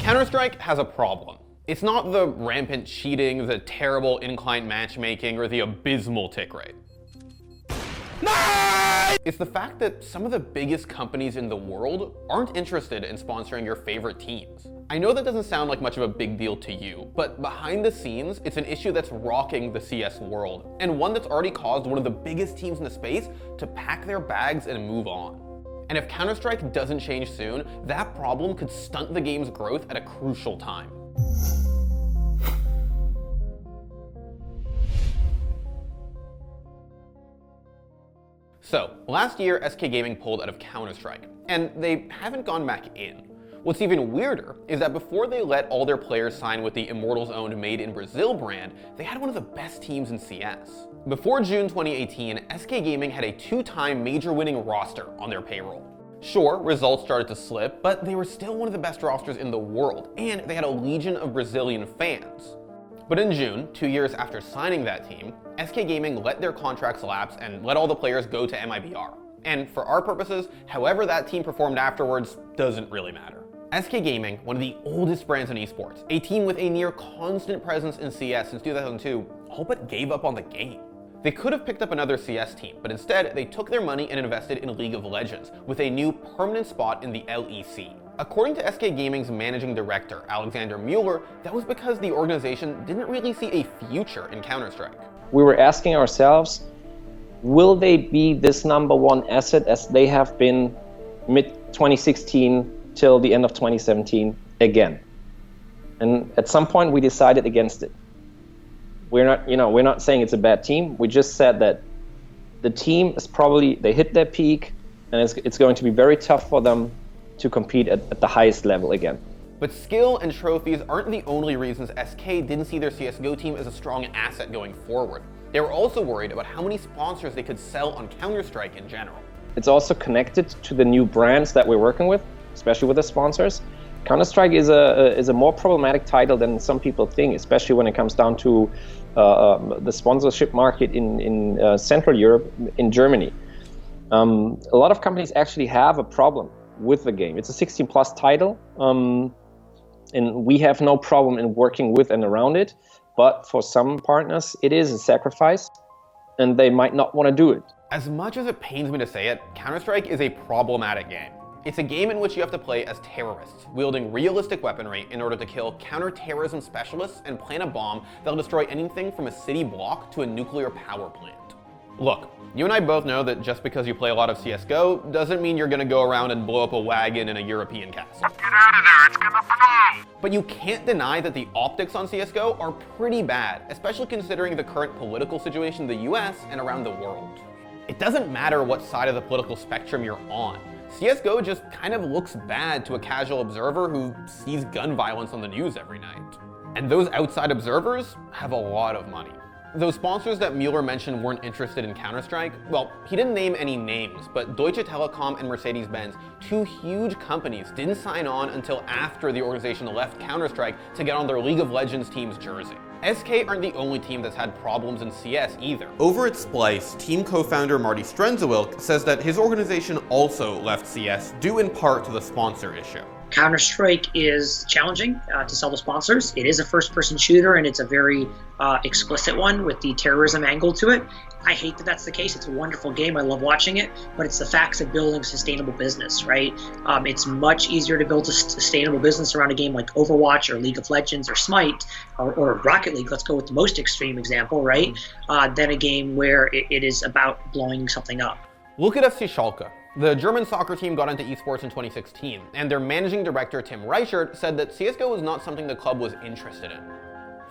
Counter-Strike has a problem. It's not the rampant cheating, the terrible in-client matchmaking, or the abysmal tick rate. It's the fact that some of the biggest companies in the world aren't interested in sponsoring your favorite teams. I know that doesn't sound like much of a big deal to you, but behind the scenes, it's an issue that's rocking the CS world, and one that's already caused one of the biggest teams in the space to pack their bags and move on. And if Counter-Strike doesn't change soon, that problem could stunt the game's growth at a crucial time. So, last year SK Gaming pulled out of Counter-Strike, and they haven't gone back in. What's even weirder is that before they let all their players sign with the Immortals-owned Made in Brazil brand, they had one of the best teams in CS. Before June 2018, SK Gaming had a two-time major winning roster on their payroll. Sure, results started to slip, but they were still one of the best rosters in the world, and they had a legion of Brazilian fans. But in June, 2 years after signing that team, SK Gaming let their contracts lapse and let all the players go to MIBR. And for our purposes, however that team performed afterwards doesn't really matter. SK Gaming, one of the oldest brands in esports, a team with a near constant presence in CS since 2002, all but gave up on the game. They could have picked up another CS team, but instead they took their money and invested in League of Legends, with a new permanent spot in the LEC. According to SK Gaming's managing director, Alexander Mueller, that was because the organization didn't really see a future in Counter-Strike. We were asking ourselves, will they be this #1 asset as they have been mid-2016 till the end of 2017 again? And at some point we decided against it. We're not saying it's a bad team. We just said that the team is probably, they hit their peak, and it's going to be very tough for them to compete at the highest level again. But skill and trophies aren't the only reasons SK didn't see their CSGO team as a strong asset going forward. They were also worried about how many sponsors they could sell on Counter-Strike in general. It's also connected to the new brands that we're working with, especially with the sponsors. Counter-Strike is a more problematic title than some people think, especially when it comes down to the sponsorship market in Central Europe, in Germany. A lot of companies actually have a problem with the game. It's a 16+ title, and we have no problem in working with and around it, but for some partners it is a sacrifice, and they might not want to do it. As much as it pains me to say it, Counter-Strike is a problematic game. It's a game in which you have to play as terrorists, wielding realistic weaponry in order to kill counter-terrorism specialists and plant a bomb that'll destroy anything from a city block to a nuclear power plant. Look, you and I both know that just because you play a lot of CSGO doesn't mean you're gonna go around and blow up a wagon in a European castle. Get out of there, it's gonna blow! But you can't deny that the optics on CSGO are pretty bad, especially considering the current political situation in the US and around the world. It doesn't matter what side of the political spectrum you're on. CSGO just kind of looks bad to a casual observer who sees gun violence on the news every night. And those outside observers have a lot of money. Those sponsors that Mueller mentioned weren't interested in Counter-Strike, well, he didn't name any names, but Deutsche Telekom and Mercedes-Benz, two huge companies, didn't sign on until after the organization left Counter-Strike to get on their League of Legends team's jersey. SK aren't the only team that's had problems in CS either. Over at Splice, team co-founder Marty Strenzewilk says that his organization also left CS due in part to the sponsor issue. Counter-Strike is challenging to sell to sponsors. It is a first-person shooter, and it's a very explicit one with the terrorism angle to it. I hate that that's the case. It's a wonderful game. I love watching it, but it's the facts of building sustainable business, right? It's much easier to build a sustainable business around a game like Overwatch or League of Legends or Smite or Rocket League, let's go with the most extreme example, right? Than a game where it is about blowing something up. Look at FC Schalke. The German soccer team got into esports in 2016, and their managing director Tim Reichert said that CSGO was not something the club was interested in.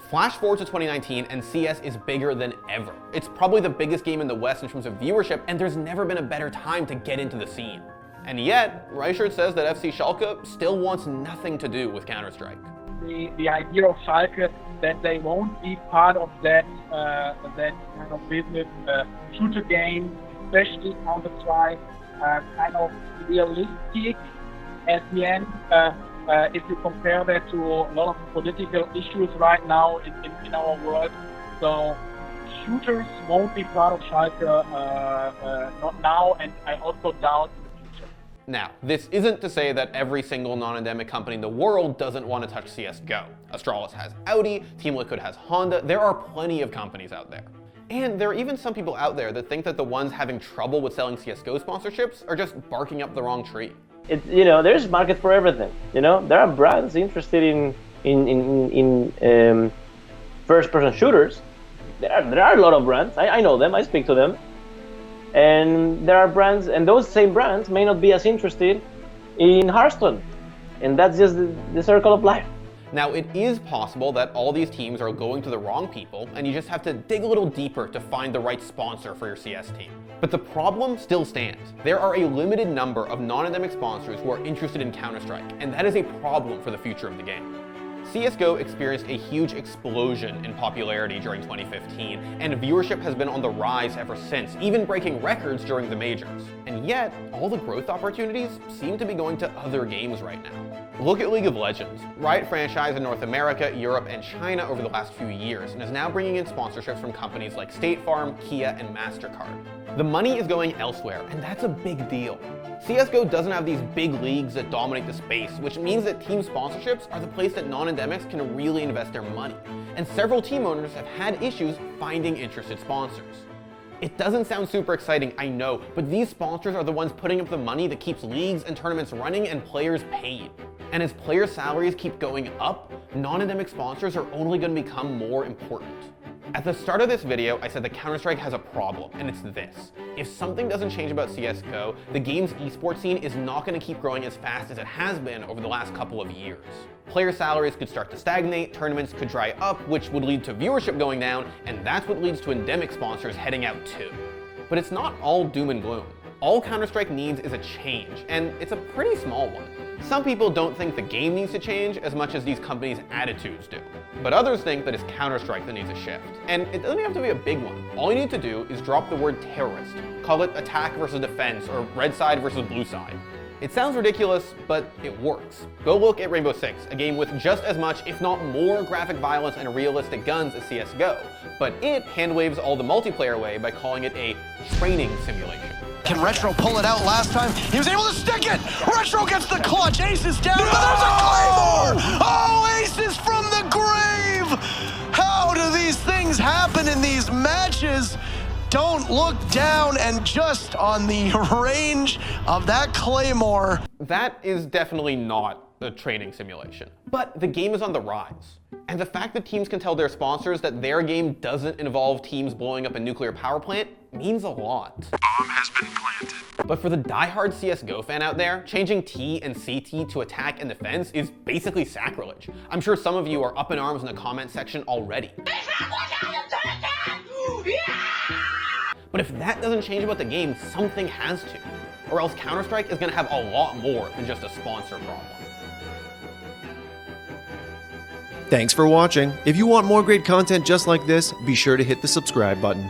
Flash forward to 2019 and CS is bigger than ever. It's probably the biggest game in the West in terms of viewership, and there's never been a better time to get into the scene. And yet, Reichert says that FC Schalke still wants nothing to do with Counter-Strike. The idea of Schalke that they won't be part of that kind of business, shooter game, especially Counter-Strike, kind of realistic at the end, if you compare that to a lot of political issues right now in our world. So shooters won't be part of Schalke, not now, and I also doubt in the future. Now, this isn't to say that every single non-endemic company in the world doesn't want to touch CSGO. Astralis has Audi, Team Liquid has Honda, there are plenty of companies out there. And there are even some people out there that think that the ones having trouble with selling CSGO sponsorships are just barking up the wrong tree. There's market for everything. There are brands interested in first-person shooters. There are a lot of brands. I know them. I speak to them. And there are brands, and those same brands may not be as interested in Hearthstone. And that's just the circle of life. Now, it is possible that all these teams are going to the wrong people, and you just have to dig a little deeper to find the right sponsor for your CS team. But the problem still stands. There are a limited number of non-endemic sponsors who are interested in Counter-Strike, and that is a problem for the future of the game. CSGO experienced a huge explosion in popularity during 2015, and viewership has been on the rise ever since, even breaking records during the majors. And yet, all the growth opportunities seem to be going to other games right now. Look at League of Legends. Riot franchise in North America, Europe, and China over the last few years, and is now bringing in sponsorships from companies like State Farm, Kia, and MasterCard. The money is going elsewhere, and that's a big deal. CSGO doesn't have these big leagues that dominate the space, which means that team sponsorships are the place that non-endemics can really invest their money. And several team owners have had issues finding interested sponsors. It doesn't sound super exciting, I know, but these sponsors are the ones putting up the money that keeps leagues and tournaments running and players paid. And as player salaries keep going up, non-endemic sponsors are only going to become more important. At the start of this video, I said that Counter-Strike has a problem, and it's this. If something doesn't change about CSGO, the game's esports scene is not going to keep growing as fast as it has been over the last couple of years. Player salaries could start to stagnate, tournaments could dry up, which would lead to viewership going down, and that's what leads to endemic sponsors heading out too. But it's not all doom and gloom. All Counter-Strike needs is a change, and it's a pretty small one. Some people don't think the game needs to change as much as these companies' attitudes do. But others think that it's Counter-Strike that needs a shift. And it doesn't have to be a big one. All you need to do is drop the word terrorist. Call it attack versus defense, or red side versus blue side. It sounds ridiculous, but it works. Go look at Rainbow Six, a game with just as much, if not more, graphic violence and realistic guns as CSGO. But it handwaves all the multiplayer away by calling it a training simulation. Can Retro pull it out last time? He was able to stick it! Retro gets the clutch! Ace is down, but there's a Claymore! Oh, Ace is from the grave! How do these things happen in these matches? Don't look down, and just on the range of that Claymore. That is definitely not a training simulation. But the game is on the rise. And the fact that teams can tell their sponsors that their game doesn't involve teams blowing up a nuclear power plant means a lot. Bomb has been planted. But for the diehard CSGO fan out there, changing T and CT to attack and defense is basically sacrilege. I'm sure some of you are up in arms in the comment section already. But if that doesn't change about the game, something has to. Or else Counter-Strike is going to have a lot more than just a sponsor problem. Thanks for watching. If you want more great content just like this, be sure to hit the subscribe button.